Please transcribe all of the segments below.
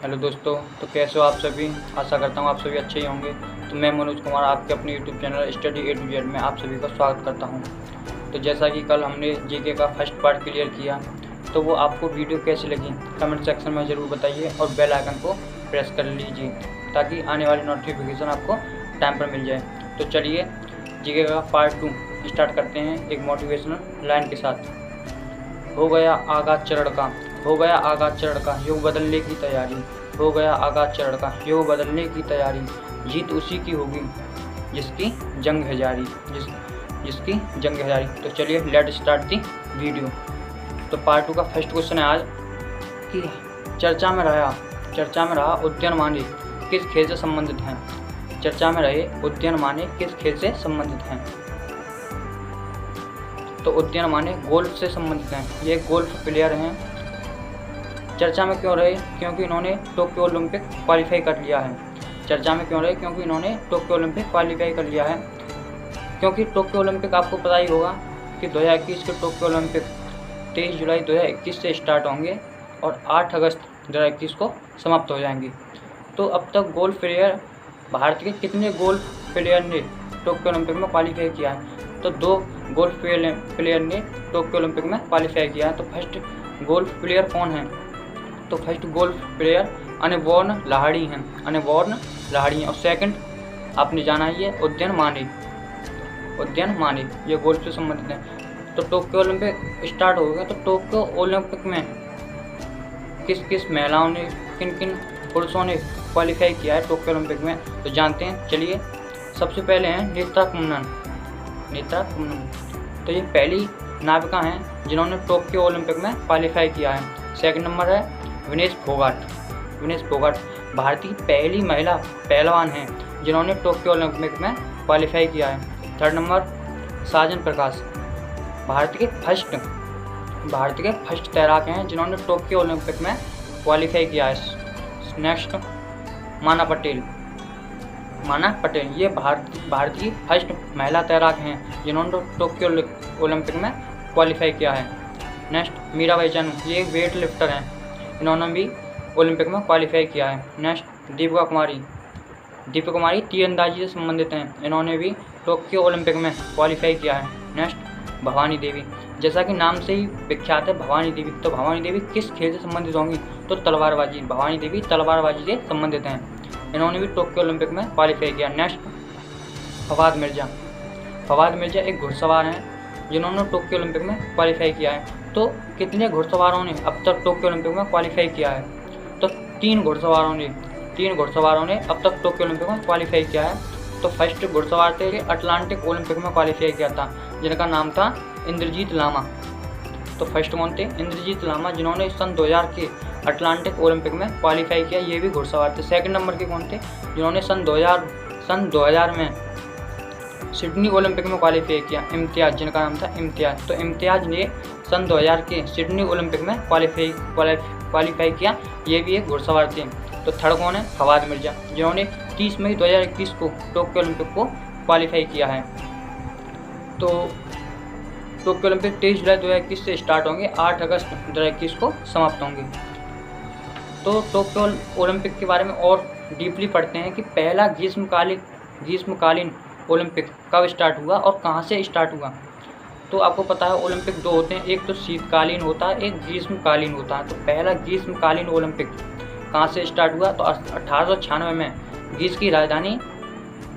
Hello दोस्तों, तो कैसे हो आप सभी। आशा करता हूँ आप सभी अच्छे ही होंगे। तो मैं मनोज कुमार आपके अपने YouTube channel study A to Z में आप सभी का स्वागत करता हूँ। तो जैसा कि कल हमने जीके का फर्स्ट पार्ट क्लियर किया, तो वो आपको वीडियो कैसी लगी कमेंट सेक्शन में ज़रूर बताइए और बेल आइकन को प्रेस कर लीजिए ताकि आने वाली नोटिफिकेशन आपको टाइम पर मिल जाए। तो चलिए जीके का पार्ट 2 स्टार्ट करते हैं एक मोटिवेशनल लाइन के साथ। हो गया आगाज चरण का, हो गया आगाज चरण का, युग बदलने की तैयारी। हो गया आगाज चरण का, युग बदलने की तैयारी। जीत उसी की होगी जिसकी जंग है जारी, जिसकी जंग है जारी। तो चलिए लेट स्टार्ट दी वीडियो। तो पार्ट 2 का फर्स्ट क्वेश्चन है आज कि चर्चा में रहा उद्यान माने किस खेल से संबंधित हैं। चर्चा में रहे उद्यान माने किस खेल से संबंधित हैं। तो उद्यान माने गोल्फ से संबंधित हैं। ये गोल्फ प्लेयर हैं। चर्चा में क्यों रहे? क्योंकि इन्होंने टोक्यो ओलंपिक क्वालिफाई कर लिया है। चर्चा में क्यों रहे? क्योंकि इन्होंने टोक्यो ओलंपिक क्वालिफाई कर लिया है। क्योंकि टोक्यो ओलंपिक आपको पता ही होगा कि 2021 के टोक्यो ओलंपिक 23 जुलाई 2021 से स्टार्ट होंगे और 8 अगस्त 2021 को समाप्त हो जाएंगे। तो अब तक गोल्फ प्लेयर भारत के कितने गोल्फ प्लेयर ने टोक्यो ओलंपिक में क्वालिफाई किया है? तो 2 गोल्फ प्लेयर ने टोक्यो ओलंपिक में क्वालिफाई किया है। तो फर्स्ट गोल्फ प्लेयर कौन है? तो फर्स्ट गोल्फ प्लेयर अनिबॉर्न लाहिड़ी हैं, अनिबॉर्न लाहिड़ी हैं। और सेकंड आपने जाना ही है उद्यान माने, ये गोल्फ से संबंधित हैं। तो टोक्यो ओलंपिक स्टार्ट हो गया। तो टोक्यो ओलंपिक में किस किस महिलाओं ने, किन किन पुरुषों ने क्वालिफाई किया है टोक्यो ओलंपिक में, तो जानते हैं। चलिए सबसे पहले हैं नेत्रा कुम्मनन। तो ये पहली नाविका हैं जिन्होंने टोक्यो ओलंपिक में क्वालिफाई किया है। सेकंड नंबर है विनेश फोगाट भारतीय पहली महिला पहलवान हैं जिन्होंने टोक्यो ओलंपिक में क्वालिफाई किया है। थर्ड नंबर साजन प्रकाश भारत के फर्स्ट तैराक हैं जिन्होंने टोक्यो ओलंपिक में क्वालिफाई किया है। नेक्स्ट माना पटेल ये भारतीय फर्स्ट महिला तैराक हैं जिन्होंने टोक्यो ओलंपिक में क्वालिफाई किया है। नेक्स्ट मीराबाई चानू ये एक वेट लिफ्टर हैं, इन्होंने भी ओलंपिक में क्वालिफाई किया है। नेक्स्ट दीपिका कुमारी तीरंदाजी से संबंधित हैं, इन्होंने भी टोक्यो ओलंपिक में क्वालिफाई किया है। नेक्स्ट भवानी देवी, जैसा कि नाम से ही विख्यात है भवानी देवी। तो भवानी देवी किस खेल से संबंधित होंगी? तो तलवारबाजी। भवानी देवी तलवारबाजी से संबंधित हैं, इन्होंने भी टोक्यो ओलंपिक में क्वालिफाई किया। नेक्स्ट फवाद मिर्जा एक घुड़सवार हैं जिन्होंने टोक्यो ओलंपिक में क्वालिफाई किया है। तो कितने घुड़सवारों ने अब तक टोक्यो ओलंपिक में क्वालिफाई किया है? तो 3 घुड़सवारों ने अब तक टोक्यो ओलंपिक में क्वालिफाई किया है। तो फर्स्ट घुड़सवार थे अटलांटिक ओलंपिक में क्वालिफाई किया था, जिनका नाम था इंद्रजीत लामा। तो फर्स्ट कौन थे? इंद्रजीत लामा, जिन्होंने सन 2000 के अटलांटिक ओलंपिक में क्वालिफाई किया, ये भी घुड़सवार थे। सेकंड नंबर के कौन थे? जिन्होंने सन 2000 में सिडनी ओलंपिक में क्वालिफाई किया, इम्तियाज़, जिनका नाम था इम्तियाज़। तो इम्तियाज़ ने सन 2000 के सिडनी ओलंपिक में क्वालिफाई किया, ये भी एक घुड़सवार थे। तो थर्ड कौन है? फवाद मिर्जा, जिन्होंने 30 मई 2021 को टोक्यो ओलंपिक को क्वालिफाई किया है। तो टोक्यो ओलंपिक 23 जुलाई 2021 से स्टार्ट होंगे, 8 अगस्त 2021 को समाप्त होंगे। तो टोक्यो ओलंपिक के बारे में और डीपली पढ़ते हैं कि पहला ग्रीष्मकालीन ओलंपिक कब स्टार्ट हुआ और कहाँ से स्टार्ट हुआ। तो आपको पता है ओलंपिक 2 होते हैं, एक तो शीतकालीन होता है, एक ग्रीष्मकालीन होता है। तो पहला ग्रीष्मकालीन ओलंपिक कहाँ से स्टार्ट हुआ? तो 1896 में ग्रीस की राजधानी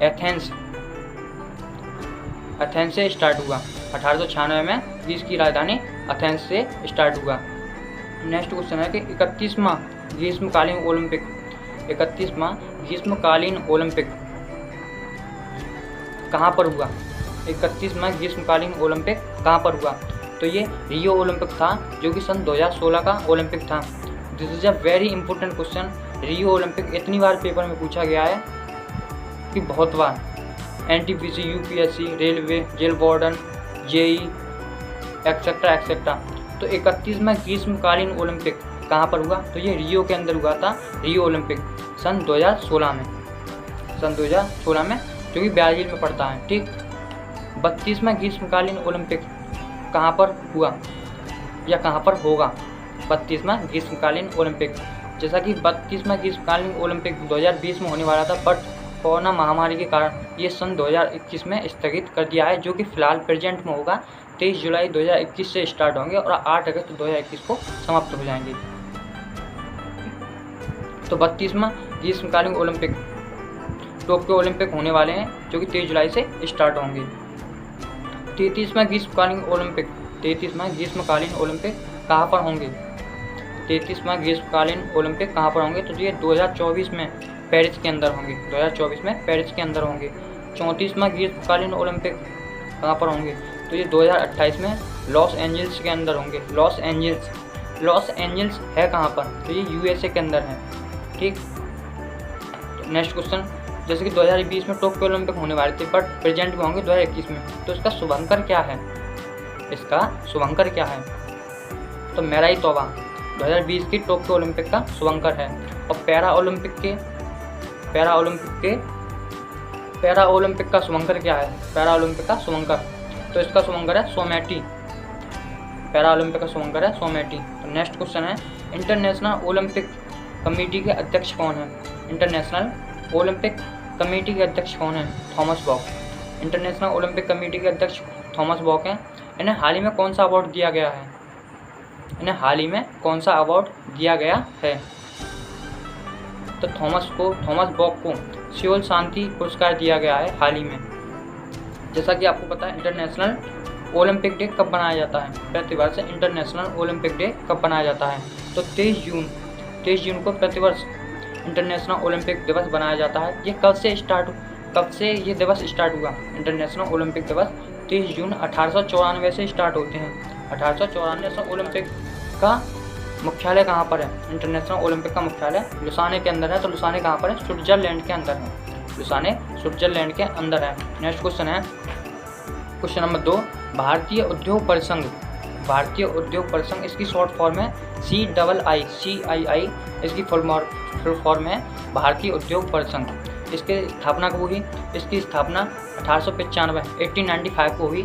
एथेंस से स्टार्ट हुआ। 1896 में ग्रीस की राजधानी एथेंस से स्टार्ट हुआ। नेक्स्ट क्वेश्चन है कि 31वां ग्रीष्मकालीन ओलंपिक कहाँ पर हुआ? 31वां ग्रीष्मकालीन ओलंपिक कहाँ पर हुआ? तो ये रियो ओलंपिक था, जो कि सन 2016 का ओलंपिक था। This is a very important question. Rio Olympic इतनी बार पेपर में पूछा गया है कि बहुत बार, NTPC, UPSC, railway, jail warden, JEE etcetera. तो 31वां ग्रीष्मकालीन ओलंपिक कहाँ पर हुआ? तो ये रियो के अंदर हुआ था, रियो ओलंपिक सन 2016 में, जो कि ब्राज़ील में पड़ता है। ठीक। 32वां ग्रीष्मकालीन ओलंपिक कहाँ पर हुआ या कहाँ पर होगा? 32वां ग्रीष्मकालीन ओलंपिक जैसा कि 32वां ग्रीष्मकालीन ओलंपिक 2020 में होने वाला था, बट कोरोना महामारी के कारण ये सन 2021 में स्थगित कर दिया है, जो कि फिलहाल प्रेजेंट में होगा। 23 जुलाई 2021 से स्टार्ट होंगे और 8 अगस्त 2021 को समाप्त हो जाएंगे। तो 32वां ग्रीष्मकालीन ओलंपिक टोक्यो ओलंपिक होने वाले हैं, जो कि 23 जुलाई से स्टार्ट होंगे। 33वां ग्रीष्मकालीन ओलंपिक कहाँ पर होंगे? 33वां ग्रीष्मकालीन ओलंपिक कहाँ पर होंगे? तो ये 2024 में पेरिस के अंदर होंगे। 2024 में पेरिस के अंदर होंगे। 34वां ग्रीष्मकालीन ओलंपिक कहाँ पर होंगे? तो ये 2028 में लॉस एंजल्स के अंदर होंगे। लॉस एंजल्स है कहाँ पर? तो ये यूएसए के अंदर है। ठीक, नेक्स्ट क्वेश्चन, जैसे कि 2020 में टोक्यो ओलंपिक होने वाले थे, बट प्रेजेंट में होंगे 2021 में, तो इसका शुभंकर क्या है? तो मेराई तोबा 2020 की टोक्यो ओलंपिक का शुभंकर है। और पैरा ओलंपिक का शुभंकर क्या है? तो इसका शुभंकर है सोमैटी। पैरा ओलंपिक का शुभंकर है सोमैटी। तो नेक्स्ट क्वेश्चन है, इंटरनेशनल ओलंपिक कमेटी के अध्यक्ष कौन है? थॉमस बॉक। इंटरनेशनल ओलंपिक कमेटी के अध्यक्ष थॉमस बॉक हैं। इन्हें हाल ही में कौन सा अवार्ड दिया गया है? तो थॉमस बॉक को सियोल शांति पुरस्कार दिया गया है हाल ही में। जैसा कि आपको पता है, इंटरनेशनल ओलंपिक डे कब बनाया जाता है? प्रतिवर्ष इंटरनेशनल ओलंपिक डे कब बनाया जाता है? तो 23 जून को प्रतिवर्ष इंटरनेशनल ओलंपिक दिवस बनाया जाता है। ये कब से ये दिवस स्टार्ट हुआ? इंटरनेशनल ओलंपिक दिवस 23 जून 1894 से स्टार्ट होते हैं। 1894 ओलंपिक का मुख्यालय कहाँ पर है? इंटरनेशनल ओलंपिक का मुख्यालय लुसाने के अंदर है। तो लुसाने कहाँ पर है? स्विट्जरलैंड के अंदर है। नेक्स्ट क्वेश्चन है, क्वेश्चन नंबर 2, भारतीय उद्योग परिसंघ इसकी शॉर्ट फॉर्म है CII, इसकी फुल फॉर्म है भारतीय उद्योग परिसंघ। इसकी स्थापना कब हुई? इसकी स्थापना 1895 को हुई।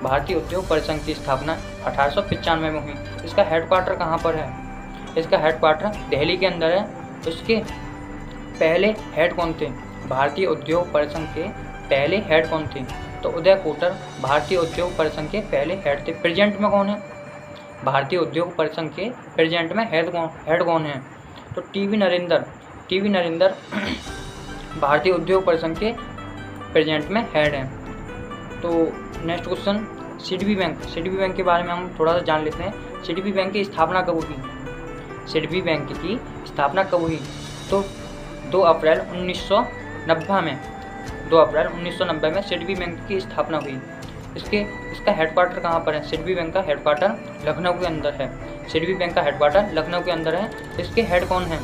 भारतीय उद्योग परिसंघ की स्थापना 1895 में हुई। इसका हेडक्वार्टर कहाँ पर है? इसका हेडक्वार्टर दिल्ली के अंदर है। उसके पहले हेड कौन थे? भारतीय उद्योग परिसंघ के पहले हेड कौन थे? तो उदय कोटर भारतीय उद्योग परिसंघ के पहले हेड थे। प्रेजेंट में कौन है? भारतीय उद्योग परिसंघ के प्रेजेंट में हेड कौन है? तो टीवी नरेंद्र भारतीय उद्योग परिसंघ के प्रेजेंट में हेड हैं। तो नेक्स्ट क्वेश्चन, सिडबी बैंक के बारे में हम थोड़ा सा जान लेते हैं। सिडबी बैंक की स्थापना कब हुई? तो 2 अप्रैल 1990 में सिडबी बैंक की स्थापना हुई। इसका हेडक्वार्टर कहाँ पर है? सिडबी बैंक का हेडक्वार्टर लखनऊ के अंदर है। इसके हेड कौन है?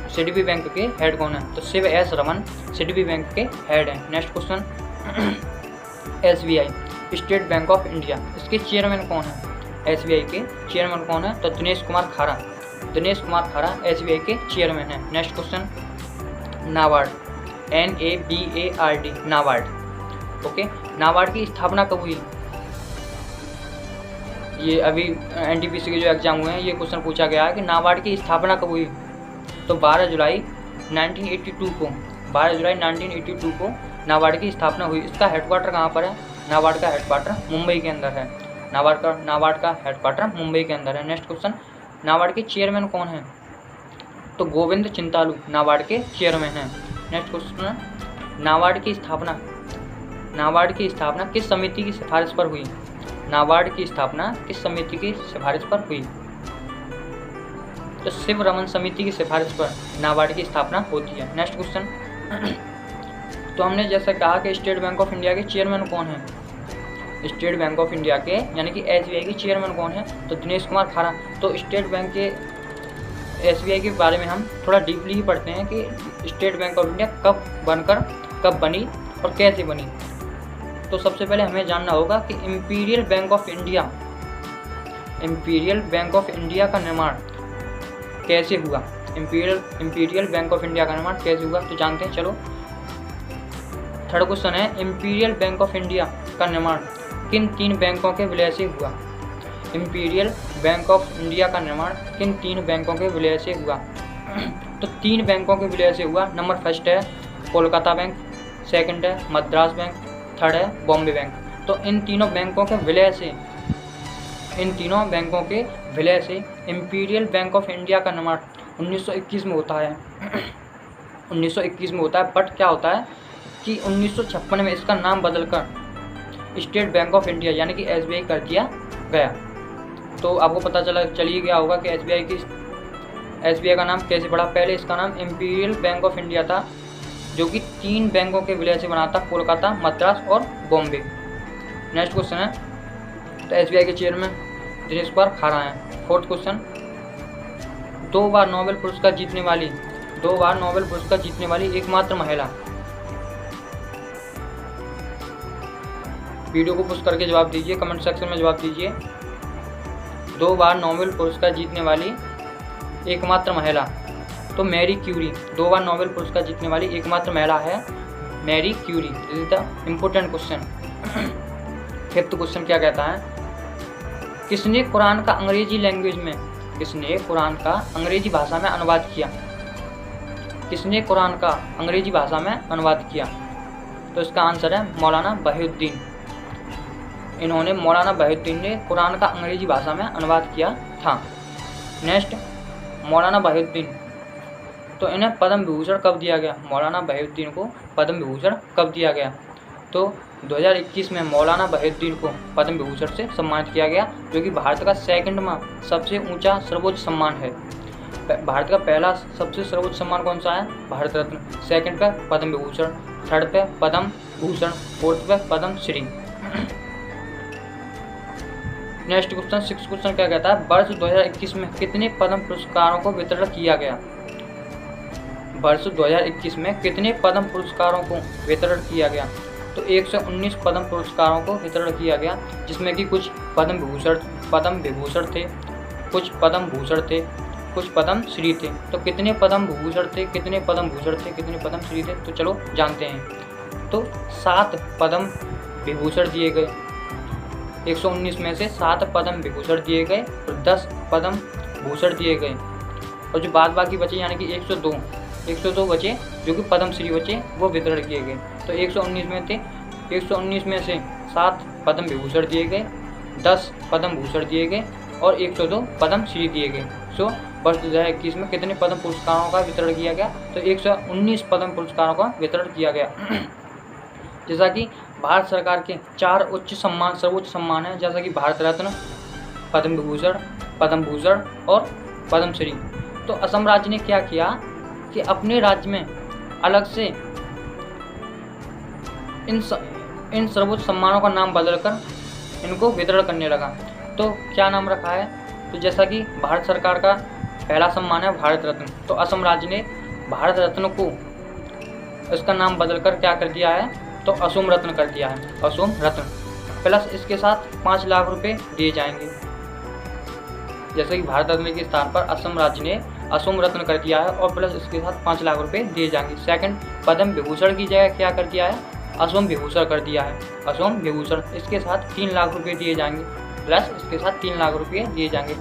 सिडबी बैंक के हेड कौन है? तो शिव एस रमन सिडबी बैंक के हेड हैं। Next question, SBI state bank of India, इसके चेयरमैन कौन है? SBI के चेयरमैन कौन है? तो दिनेश कुमार खारा SBI के चेयरमैन हैं। Next question, NABARD NABARD okay, NABARD की स्थापना कब हुई? ये अभी NTPC के जो एग्जाम हुए हैं, ये क्वेश्चन पूछा गया है कि नाबार्ड की स्थापना कब हुई? तो 12 जुलाई 1982 को नाबार्ड की स्थापना हुई। इसका हेडक्वार्टर कहाँ पर है? नाबार्ड का हेडक्वार्टर मुंबई के अंदर है। नाबार्ड का हेडक्वार्टर मुंबई के अंदर है। नेक्स्ट क्वेश्चन, नाबार्ड के चेयरमैन कौन है? तो गोविंद चिंतालू नाबार्ड के चेयरमैन हैं। नेक्स्ट क्वेश्चन, नाबार्ड की स्थापना किस समिति की सिफारिश पर हुई? तो शिव रमन समिति की सिफारिश पर नाबार्ड की स्थापना होती है। नेक्स्ट क्वेश्चन, तो हमने जैसा कहा कि स्टेट बैंक ऑफ इंडिया के चेयरमैन कौन है? स्टेट बैंक ऑफ इंडिया के यानी कि SBI के चेयरमैन कौन है? तो दिनेश कुमार खारा। तो स्टेट बैंक के SBI के बारे में हम थोड़ा डीपली ही पढ़ते हैं कि स्टेट बैंक ऑफ इंडिया कब बनी और कैसे बनी। तो सबसे पहले हमें जानना होगा कि इंपीरियल बैंक ऑफ इंडिया का निर्माण कैसे हुआ? इंपीरियल बैंक ऑफ इंडिया का निर्माण कैसे हुआ? तो जानते हैं, चलो। थर्ड क्वेश्चन है, इंपीरियल बैंक ऑफ इंडिया का निर्माण किन 3 बैंकों के विलय से हुआ? इंपीरियल बैंक ऑफ इंडिया का निर्माण किन 3 बैंकों के विलय से हुआ? तो 3 बैंकों के विलय से हुआ। नंबर फर्स्ट है कोलकाता बैंक, सेकंड है मद्रास बैंक, थर्ड है बॉम्बे बैंक। तो इन तीनों बैंकों के विलय से इंपीरियल बैंक ऑफ इंडिया का निर्माण 1921 में होता है। 1921 में होता है, बट क्या होता है कि 1956 में इसका नाम बदलकर स्टेट बैंक ऑफ इंडिया यानी कि SBI कर दिया गया। तो आपको पता चल ही गया होगा कि SBI का नाम कैसे पड़ा। पहले इसका नाम इंपीरियल बैंक ऑफ इंडिया था, जो कि 3 बैंकों के विलय से बना था, कोलकाता, मद्रास और बॉम्बे। नेक्स्ट क्वेश्चन है, तो SBI के चेयरमैन दिनेश कुमार खारा हैं। फोर्थ क्वेश्चन, 2 बार नोबेल पुरस्कार जीतने वाली एकमात्र महिला। वीडियो को पुश करके जवाब दीजिए, कमेंट सेक्शन में जवाब दीजिए। 2 बार नोबेल पुरस्कार जीतने वाली एकमात्र महिला, तो मैरी क्यूरी 2 बार नोबेल पुरस्कार जीतने वाली एकमात्र महिला है Marie Curie. This is the important question. Fifth question क्या कहता है, किसने कुरान का अंग्रेजी भाषा में अनुवाद किया? तो इसका आंसर है मौलाना बहीउद्दीन। इन्होंने मौलाना बहीउद्दीन ने कुरान का अंग्रेजी भाषा में अनुवाद किया था। नेक्स्ट, मौलाना बहीउद्दीन, तो इन्हें पद्म विभूषण कब दिया गया? मौलाना बहीउद्दीन को पद्म विभूषण कब दिया गया? तो 2021 में मौलाना बहीउद्दीन को पद्म विभूषण से सम्मानित किया गया, जो कि भारत का सेकंडवा सबसे ऊंचा सर्वोच्च सम्मान है। भारत का पहला सबसे सर्वोच्च सम्मान कौन सा है? भारत रत्न। सेकंड पे पद्म विभूषण, थर्ड पे पद्म भूषण, फोर्थ पे Padma Shri. Next question, 6th question क्या कहता है, वर्ष 2021 में कितने पद्म पुरस्कारों को वितरण किया गया? वर्ष 2021 में कितने पद्म पुरस्कारों को वितरण किया गया? तो 119 पद्म पुरस्कारों को वितरण किया गया, जिसमें कि कुछ पद्म विभूषण थे, कुछ पद्म भूषण थे, कुछ पद्म श्री थे। तो कितने पद्म भूषण थे, कितने पद्म भूषण थे, कितने पद्म श्री थे? तो चलो जानते हैं। तो 7 पद्म विभूषण दिए गए, 119 में से 7 पद्म विभूषण दिए गए और 10 पद्म भूषण दिए गए, और जो बाद बाकी बचे यानी कि 102 बचे जो कि पद्म श्री बचे, वो वितरण किए गए। तो 119 में से 7 पद्म विभूषण दिए गए, 10 पद्म भूषण दिए गए और 102 पद्म श्री दिए गए। सो वर्ष 2021 में कितने पद्म पुरस्कारों का वितरण किया गया? तो 119 पद्म पुरस्कारों का वितरण किया गया। जैसा कि भारत सरकार के 4 सर्वोच्च सम्मान हैं, जैसा कि भारत रत्न, पद्म विभूषण, पद्म भूषण और पद्म श्री। तो असम राज्य ने क्या किया कि अपने राज्य में अलग से इन सर्वोच्च सम्मानों का नाम बदलकर इनको वितरण करने लगा। तो क्या नाम रखा है? तो जैसा कि भारत सरकार का पहला सम्मान है भारत रत्न, तो असम राज्य ने भारत रत्न को इसका नाम बदलकर क्या कर दिया है? तो असोम रत्न कर दिया है, असोम रत्न। प्लस इसके साथ 5 लाख रुपए दिए जाएंगे। जैसे कि भारत रत्न के स्थान पर असम राज्य ने असोम रत्न कर दिया है और प्लस इसके साथ 5 लाख रुपए दिए जाएंगे। सेकंड, पद्म विभूषण की जगह क्या कर दिया है? असोम विभूषण कर दिया है, असोम विभूषण। इसके साथ 3 लाख रुपए दिए जाएंगे, प्लस इसके साथ 3 लाख रुपए दिए जाएंगे।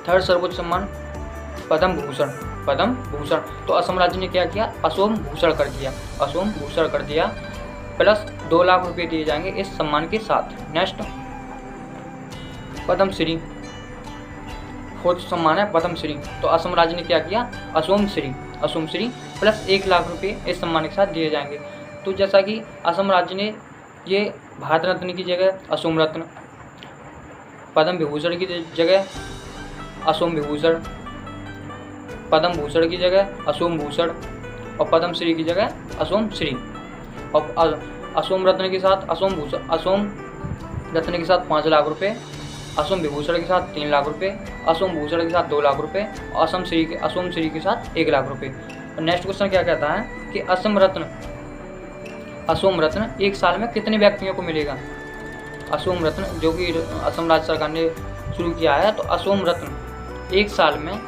थर्ड सर्वोच्च सम्मान पद्म भूषण। तो असम राज्य ने क्या किया? असोम भूषण कर दिया, प्लस 2 लाख रुपए दिए जाएंगे इस सम्मान के साथ। नेक्स्ट, पद्म श्री, फोर्थ सम्मान है पद्म श्री। तो असम राज्य ने क्या किया? असोम श्री प्लस 1 लाख रुपए इस सम्मान के साथ दिए जाएंगे। तो जैसा कि असम राज्य ने ये भारत रत्न की जगह असोम रत्न, पद्म विभूषण की जगह असोम विभूषण, पद्म भूषण की जगह असोम भूषण और पद्म श्री की जगह असोम श्री, और असोम रत्न के साथ असोम रत्न के साथ 5 लाख रुपए, असोम विभूषण के साथ 3 लाख रुपए, असोम भूषण के साथ 2 लाख रुपए और असोम श्री के साथ 1 लाख रुपए। नेक्स्ट क्वेश्चन क्या कहता है कि असोम रत्न 1 साल में कितने व्यक्तियों को मिलेगा? असोम रत्न जो कि असम राज्य सरकार ने शुरू किया है, तो असोम रत्न 1 साल में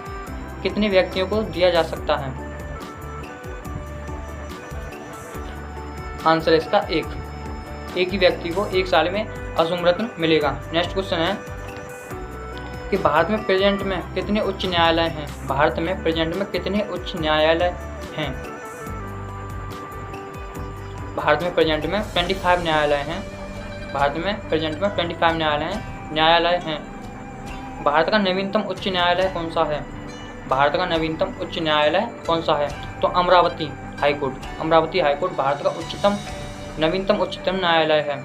कितने व्यक्तियों को दिया जा सकता है? आंसर इसका एक ही व्यक्ति को 1 साल में असम रत्न मिलेगा। नेक्स्ट क्वेश्चन है कि भारत में प्रेजेंट में कितने उच्च न्यायालय हैं? भारत में प्रेजेंट में कितने उच्च न्यायालय हैं? भारत में प्रेजेंट में 25 न्यायालय हैं। भारत में प्रेजेंट में 25 न्यायालय हैं। भारत का नवीनतम उच्च न्यायालय कौन सा है? भारत का नवीनतम उच्च न्यायालय कौन सा है? तो अमरावती हाईकोर्ट। अमरावती हाईकोर्ट भारत का नवीनतम उच्चतम न्यायालय है।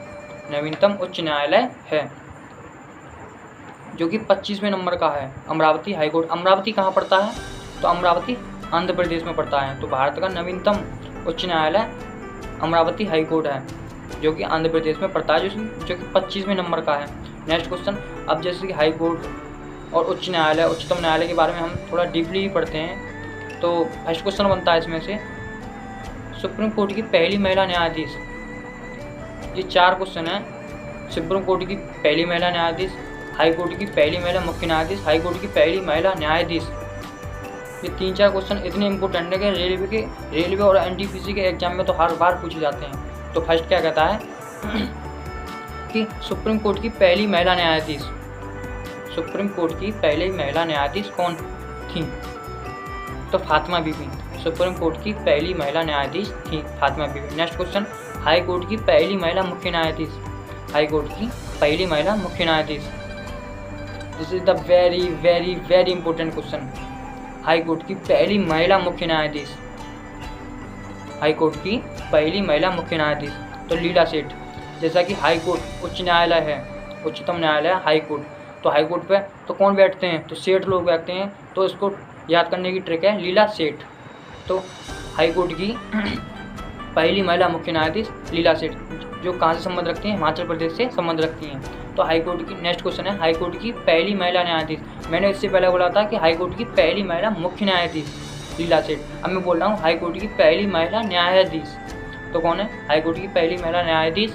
नवीनतम उच्च न्यायालय है जो कि 25वें नंबर का है। अमरावती हाईकोर्ट। अमरावती कहाँ पड़ता है? तो अमरावती आंध्र प्रदेश में पड़ता है। तो भारत का नवीनतम उच्च न्यायालय अमरावती हाईकोर्ट है जो कि आंध्र प्रदेश में पड़ता है, जो कि 25वें नंबर का है। नेक्स्ट क्वेश्चन, अब जैसे कि हाई कोर्ट और उच्च न्यायालय, उच्चतम न्यायालय के बारे में हम थोड़ा डीपली ही पढ़ते हैं। तो फर्स्ट क्वेश्चन बनता है इसमें से, सुप्रीम कोर्ट की पहली महिला न्यायाधीश। ये 4 क्वेश्चन है। सुप्रीम कोर्ट की पहली महिला न्यायाधीश, हाई कोर्ट की पहली महिला मुख्य न्यायाधीश, हाई कोर्ट की पहली महिला न्यायाधीश। ये 3-4 क्वेश्चन इतने इंपॉर्टेंट है कि रेलवे और एनटीपीसी के एग्जाम में तो हर बार पूछे जाते हैं। तो फर्स्ट क्या कहता है कि सुप्रीम कोर्ट की पहली महिला न्यायाधीश, सुप्रीम कोर्ट की पहली महिला न्यायाधीश कौन थी? तो फातिमा बीबी। सुप्रीम कोर्ट की पहली महिला न्यायाधीश थी फातिमा बीबी। नेक्स्ट क्वेश्चन, हाई कोर्ट की पहली महिला मुख्य न्यायाधीश, हाई कोर्ट की पहली महिला मुख्य न्यायाधीश। This is the very very very important question. High court की पहली महिला मुख्य न्यायाधीश, हाई कोर्ट की पहली महिला मुख्य न्यायाधीश। तो लीला सेठ। जैसा कि हाई कोर्ट उच्च न्यायालय है, उच्चतम न्यायालय हाई कोर्ट, तो हाई कोर्ट पे तो कौन बैठते हैं? तो सेठ लोग बैठते हैं। तो इसको याद करने की ट्रिक है लीला सेठ। तो हाई कोर्ट की पहली महिला मुख्य न्यायाधीश लीला सेठ, जो कहाँ से संबंध रखती हैं? हिमाचल प्रदेश से संबंध रखती हैं। तो हाई कोर्ट की नेक्स्ट क्वेश्चन है, हाई कोर्ट की पहली महिला न्यायाधीश। मैंने इससे पहले बोला था कि हाई कोर्ट की पहली महिला मुख्य न्यायाधीश लीला सेठ। अब मैं बोल रहा हूँ हाई कोर्ट की पहली महिला न्यायाधीश। तो कौन है हाई कोर्ट की पहली महिला न्यायाधीश?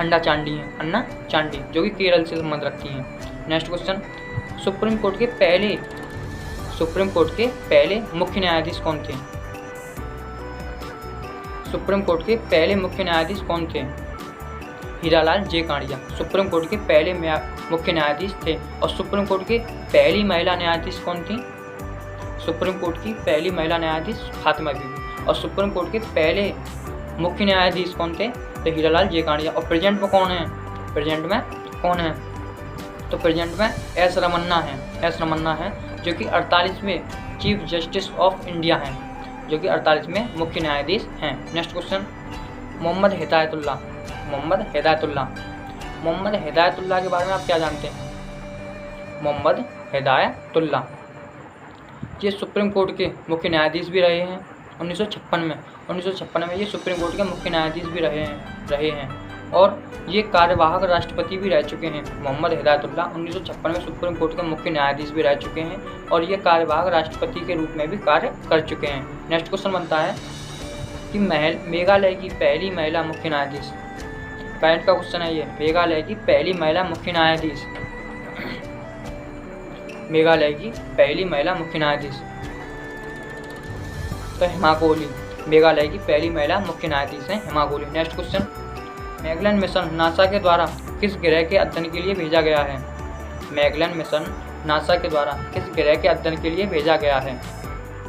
अन्ना चांडी है, अन्ना चांडी, जो कि केरल से संबंध रखती हैं। नेक्स्ट क्वेश्चन, सुप्रीम कोर्ट के पहले मुख्य न्यायाधीश कौन थे? सुप्रीम कोर्ट के पहले मुख्य न्यायाधीश कौन थे? हीरालाल जे कांडिया सुप्रीम कोर्ट के पहले मुख्य न्यायाधीश थे। और सुप्रीम कोर्ट की पहली महिला न्यायाधीश कौन थी? सुप्रीम कोर्ट की पहली महिला न्यायाधीश फातिमा बीबी। और सुप्रीम कोर्ट के पहले मुख्य न्यायाधीश कौन थे? तो हीरालाल जे कांडिया। और प्रेजेंट में कौन है? प्रेजेंट में कौन है? तो प्रेजेंट में एस रमन्ना है। एस रमन्ना है जो कि 48वें चीफ जस्टिस ऑफ इंडिया हैं, जो कि 48वें मुख्य न्यायाधीश हैं। Next question, Mohammad Hidayatullah. मोहम्मद हिदायतुल्लाह। मोहम्मद हिदायतुल्लाह के बारे में आप क्या जानते हैं? मोहम्मद हिदायतुल्लाह ये सुप्रीम कोर्ट के मुख्य न्यायाधीश भी रहे हैं 1956 में। 1956 में ये सुप्रीम कोर्ट के मुख्य न्यायाधीश भी रहे हैं और ये कार्यवाहक राष्ट्रपति भी रह चुके हैं। मोहम्मद हिदायतुल्लाह 1956 में सुप्रीम कोर्ट के मुख्य न्यायाधीश भी रह चुके हैं और ये कार्यवाहक राष्ट्रपति के रूप में भी कार्य कर चुके हैं। नेक्स्ट क्वेश्चन बनता है कि मेघालय की पहली महिला मुख्य न्यायाधीश। पैंट का क्वेश्चन है ये, मेघालय की पहली महिला मुख्य न्यायाधीश। मेघालय की पहली महिला मुख्य न्यायाधीश तो हेमा कोहली। मेघालय की पहली महिला मुख्य न्यायाधीश हैं Hema Kohli. Next question, Magellan mission NASA के द्वारा किस ग्रह के अध्ययन के लिए भेजा गया है? मैगेलन मिशन नासा के द्वारा किस ग्रह के अध्ययन के लिए भेजा गया है?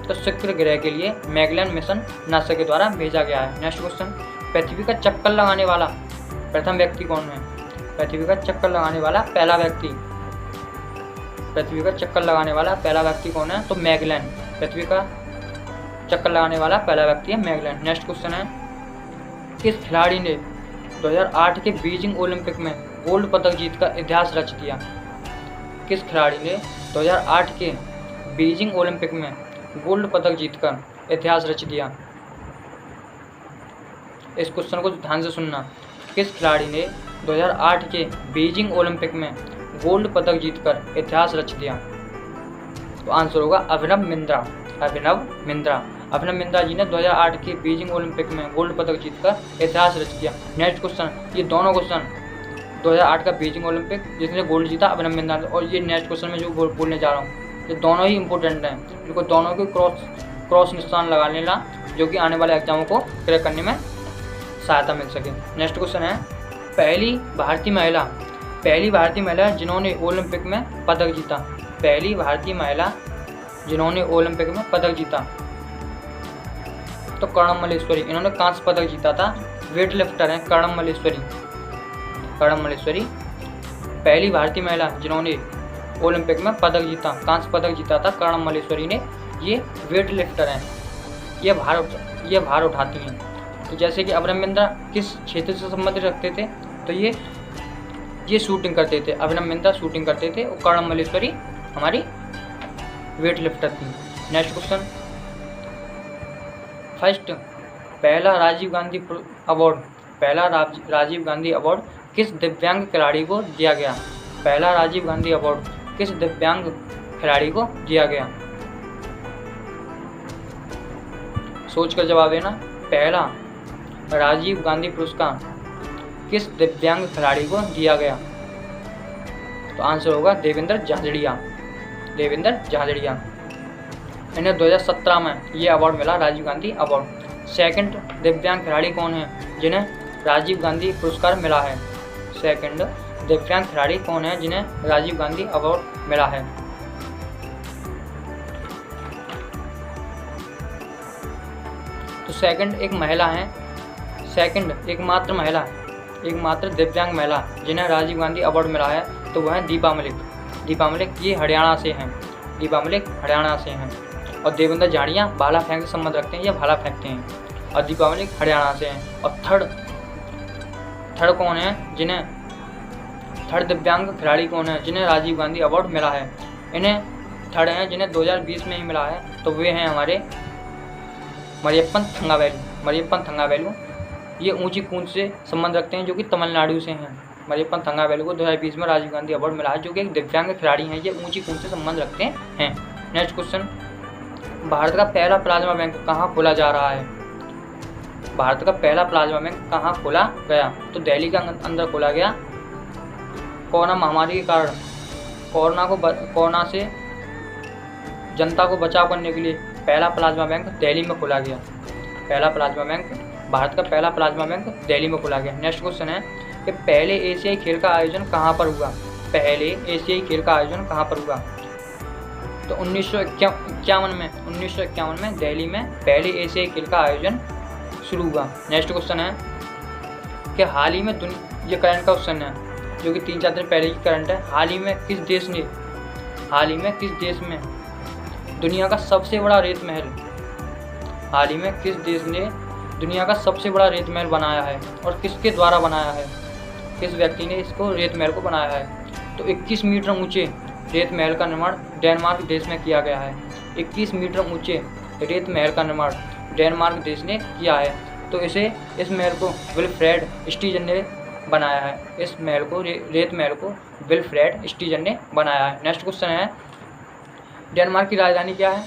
तो शुक्र ग्रह के लिए मैगेलन मिशन नासा के द्वारा भेजा गया है। नेक्स्ट क्वेश्चन, पृथ्वी का चक्कर लगाने वाला प्रथम व्यक्ति कौन है? पृथ्वी का चक्कर लगाने वाला पहला व्यक्ति, पृथ्वी का चक्कर लगाने वाला पहला व्यक्ति कौन है? तो मैगेलन। पृथ्वी का चक्कर लगाने वाला पहला व्यक्ति है मैगेलन। नेक्स्ट क्वेश्चन है, किस खिलाड़ी ने 2008 के बीजिंग ओलंपिक में गोल्ड पदक जीतकर इतिहास रच दिया? किस खिलाड़ी ने 2008 के बीजिंग ओलंपिक में गोल्ड पदक जीतकर इतिहास रच दिया? इस क्वेश्चन को ध्यान से सुनना। किस खिलाड़ी ने 2008 के बीजिंग ओलंपिक में गोल्ड पदक जीतकर इतिहास रच दिया? तो आंसर होगा अभिनव बिंद्रा। अभिनव बिंद्रा। अभिनव बिंद्रा जी ने 2008 के बीजिंग ओलंपिक में गोल्ड पदक जीतकर इतिहास रच दिया। नेक्स्ट क्वेश्चन, ये दोनों क्वेश्चन 2008 का बीजिंग ओलंपिक जिसने गोल्ड जीता अभिनव बिंद्रा, और ये नेक्स्ट क्वेश्चन में जो बोलने जा रहा हूँ ये दोनों ही इंपॉर्टेंट हैं। इनको दोनों के क्रॉस निशान लगा लेना जो कि आने वाले एग्जामों को क्रैक करने में सहायता मिल सके। नेक्स्ट क्वेश्चन है पहली भारतीय महिला जिन्होंने ओलंपिक में पदक जीता। पहली भारतीय महिला जिन्होंने ओलंपिक में पदक जीता तो कर्णम मल्लेश्वरी, इन्होंने कांस्य पदक जीता था। वेट लिफ्टर हैं कर्णम मल्लेश्वरी। पहली भारतीय महिला जिन्होंने ओलंपिक में पदक जीता, कांस्य पदक जीता था, कर्णम मल्लेश्वरी ने। ये वेट लिफ्टर हैं, ये भार उठाती हैं। तो जैसे कि अभिनव बिंद्रा किस क्षेत्र से संबंधित रखते थे, तो ये शूटिंग करते थे। अभिनव बिंद्रा शूटिंग करते थे और कर्णम मल्लेश्वरी हमारी वेट लिफ्टर थी। नेक्स्ट क्वेश्चन, फर्स्ट पहला राजीव गांधी अवार्ड किस दिव्यांग खिलाड़ी को दिया गया। पहला राजीव गांधी अवार्ड किस दिव्यांग खिलाड़ी को दिया गया, सोच कर जवाब देना। पहला राजीव गांधी पुरस्कार किस दिव्यांग खिलाड़ी को दिया गया, तो आंसर होगा देवेंद्र झाझड़िया। इन्हें 2017 में ये अवार्ड मिला, राजीव गांधी अवार्ड। सेकंड दिव्यांग खिलाड़ी कौन है जिन्हें राजीव गांधी पुरस्कार मिला है। सेकंड दिव्यांग खिलाड़ी कौन है जिन्हें राजीव गांधी अवार्ड मिला है। तो सेकंड एक महिला है, सेकंड एकमात्र दिव्यांग महिला जिन्हें राजीव गांधी अवार्ड मिला है, तो वह है दीपा मलिक। ये हरियाणा से हैं। और देवेंद्र झाड़िया भाला फेंक से संबंध रखते हैं, ये भाला फेंकते हैं। और दीपा मलिक हरियाणा से हैं। और थर्ड कौन है थर्ड दिव्यांग खिलाड़ी कौन है जिन्हें राजीव गांधी अवार्ड मिला है। इन्हें थर्ड हैं जिन्हें 2020 में ही मिला है, तो वे हैं हमारे मरियप्पन थंगावेलु। ये ऊंची कूद से संबंध रखते हैं, जो कि तमिलनाडु से हैं। मरियप्पन थंगावेलु को 2020 में राजीव गांधी अवार्ड मिला है, जो कि एक दिव्यांग खिलाड़ी हैं। ये ऊंची कूद से संबंध रखते हैं। नेक्स्ट क्वेश्चन, भारत का पहला प्लाज्मा बैंक कहाँ खोला जा रहा है। भारत का पहला प्लाज्मा बैंक कहाँ खोला गया, तो दिल्ली के अंदर खोला गया। कोरोना महामारी के कारण कोरोना से जनता को बचाव करने के लिए पहला प्लाज्मा बैंक दिल्ली में खोला गया। भारत का पहला प्लाज्मा बैंक दिल्ली में खोला गया। नेक्स्ट क्वेश्चन है कि पहले एशियाई खेल का आयोजन कहाँ पर हुआ। तो 1951 में दिल्ली में पहले एशियाई खेल का आयोजन शुरू हुआ। नेक्स्ट क्वेश्चन है कि हाल ही में ये करंट का क्वेश्चन है, जो कि 3-4 दिन पहले की करंट है। हाल ही में किस देश में दुनिया का सबसे बड़ा रेत महल बनाया है, और किसके द्वारा बनाया है, किस व्यक्ति ने इसको रेत महल को बनाया है। तो 21 मीटर ऊंचे रेत महल का निर्माण डेनमार्क देश में किया गया है। 21 मीटर ऊंचे रेत महल का निर्माण डेनमार्क देश ने किया है। तो इस महल को विल्फ्रेड स्टीजन ने बनाया है। रेत महल को विल्फ्रेड स्टीजन ने बनाया है। नेक्स्ट क्वेश्चन है, डेनमार्क की राजधानी क्या है।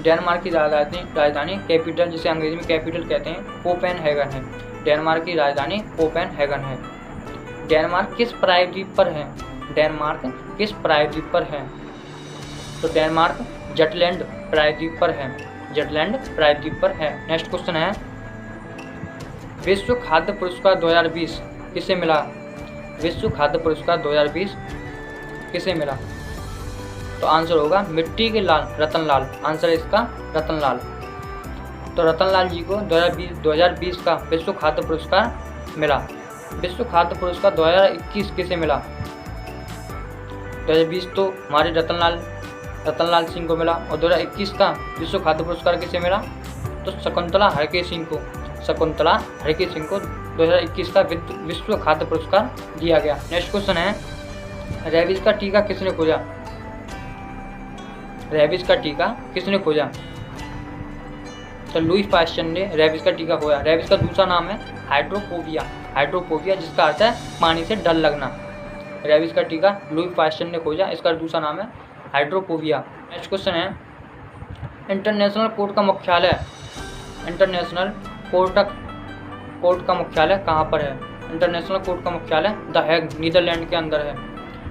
डेनमार्क की राजधानी कैपिटल, जिसे अंग्रेजी में कैपिटल कहते हैं, कोपेनहेगन है। डेनमार्क की राजधानी कोपेनहेगन है। डेनमार्क किस प्रायद्वीप पर है। तो डेनमार्क जटलैंड प्रायद्वीप पर है। नेक्स्ट क्वेश्चन है, विश्व खाद्य पुरस्कार 2020 किसे मिला। विश्व खाद्य पुरस्कार 2020 किसे मिला, तो आंसर होगा मिट्टी के लाल रतनलाल। आंसर है इसका रतनलाल। तो रतनलाल जी को 2020 का विश्व खाद्य पुरस्कार मिला। विश्व खाद्य पुरस्कार 2021 किसे मिला। 2020 तो हमारे रतनलाल सिंह को मिला, और 2021 का विश्व खाद्य पुरस्कार किसे मिला, तो शकुंतला हरके सिंह को 2021 का विश्व खाद्य पुरस्कार दिया गया। नेक्स्ट क्वेश्चन है, रेबीज का टीका किसने खोजा। तो लुई पास्चर ने रेबीज का टीका खोजा। रेबीज का दूसरा नाम है हाइड्रोफोबिया, जिसका अर्थ है पानी से डर लगना। रेबीज का टीका लुई पास्चर ने खोजा, इसका दूसरा नाम है हाइड्रोफोबिया। नेक्स्ट क्वेश्चन है, इंटरनेशनल कोर्ट का मुख्यालय कहाँ पर है। इंटरनेशनल कोर्ट का मुख्यालय द हेग नीदरलैंड के अंदर है।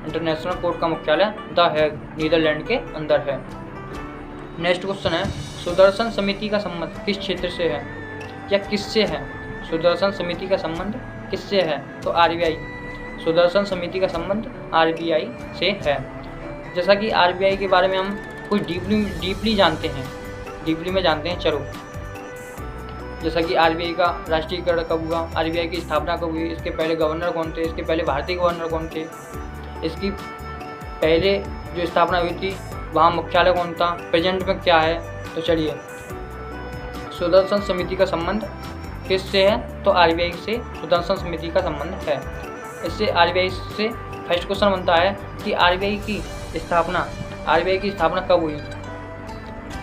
इंटरनेशनल कोर्ट का मुख्यालय द हेग नीदरलैंड के अंदर है। नेक्स्ट क्वेश्चन है, सुदर्शन समिति का संबंध किस क्षेत्र से है या किससे है। सुदर्शन समिति का संबंध किससे है? तो आरबीआई। सुदर्शन समिति का संबंध आरबीआई से है। जैसा कि आरबीआई के बारे में हम कुछ डीपली जानते हैं, डीपली में जानते हैं। चलो, जैसा कि आरबीआई का राष्ट्रीयकरण कब हुआ, आरबीआई की स्थापना कब हुई, इसके पहले गवर्नर कौन थे, इसके पहले भारतीय गवर्नर कौन थे, इसकी पहले जो स्थापना हुई थी वहाँ मुख्यालय कौन था, प्रेजेंट में क्या है। तो चलिए, सुदर्शन समिति का संबंध किससे है? तो आरबीआई से सुदर्शन समिति का संबंध है। इससे आरबीआई से फर्स्ट क्वेश्चन बनता है कि आरबीआई की स्थापना कब हुई?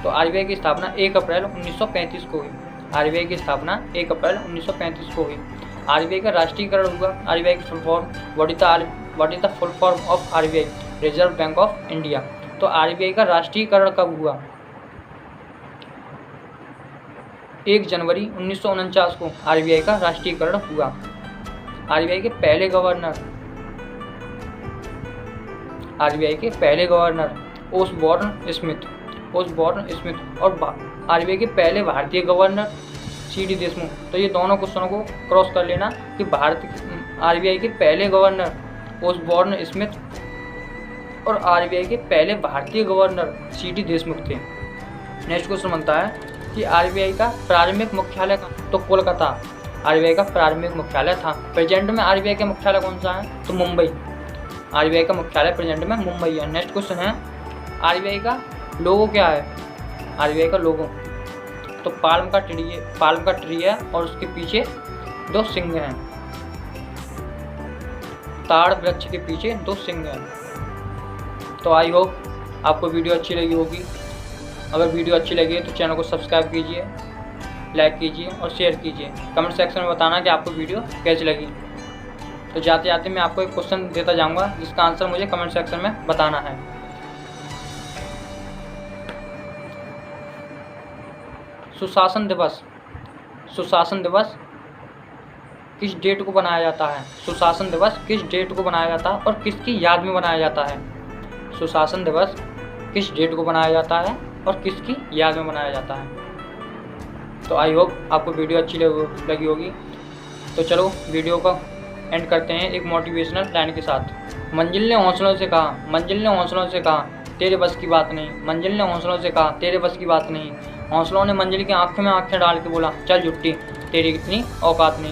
तो आरबीआई की स्थापना 1 अप्रैल 1935 को हुई। आरबीआई की स्थापना 1 अप्रैल 1935 को हुई। आरबीआई का राष्ट्रीयकरण हुआ। आरबीआई की full form, what is the full form of RBI? Reserve bank of India. तो आरबीआई का राष्ट्रीयकरण कब हुआ? 1 जनवरी 1949 को आरबीआई का राष्ट्रीयकरण हुआ। आरबीआई के पहले गवर्नर ओसबॉर्न स्मिथ और आरबीआई के पहले भारतीय गवर्नर सीडी देशमुख। तो ये दोनों क्वेश्चनों को क्रॉस कर लेना कि आरबीआई के पहले गवर्नर ओसबॉर्न स्मिथ और आरबीआई के पहले भारतीय गवर्नर सीडी देशमुख थे। नेक्स्ट क्वेश्चन बनता है कि आरबीआई का प्रारंभिक मुख्यालय, तो कोलकाता आरबीआई का प्रारंभिक मुख्यालय था। प्रेजेंट में आरबीआई का मुख्यालय कौन सा है? तो मुंबई। आरबीआई का मुख्यालय प्रेजेंट में मुंबई है। नेक्स्ट क्वेश्चन है, आरबीआई का लोगो क्या है? आरबीआई का लोगो तो पाल्म का ट्री है और उसके पीछे 2 सिंह हैं। ताड़ वृक्ष के पीछे 2 सिंह हैं। तो आई होप आपको वीडियो अच्छी लगी होगी। अगर वीडियो अच्छी लगी तो चैनल को सब्सक्राइब कीजिए, लाइक कीजिए और शेयर कीजिए। कमेंट सेक्शन में बताना कि आपको वीडियो कैसी लगी। तो जाते जाते मैं आपको एक क्वेश्चन देता जाऊंगा जिसका आंसर मुझे कमेंट सेक्शन में बताना है। सुशासन दिवस किस डेट को बनाया जाता है? सुशासन दिवस किस डेट को बनाया जाता है और किसकी याद में बनाया जाता है? सुशासन दिवस किस डेट को बनाया जाता है और किसकी याद में बनाया जाता है? तो आई होप आपको वीडियो अच्छी लगी होगी। तो चलो वीडियो को एंड करते हैं एक मोटिवेशनल लाइन के साथ। मंजिल ने हौसलों से कहा तेरे बस की बात नहीं। मंजिल ने हौसलों से कहा तेरे बस की बात नहीं। हौसलों ने मंजिल की आंखों में आंखें डाल के बोला चल जुट्टी, तेरी इतनी औकात नहीं।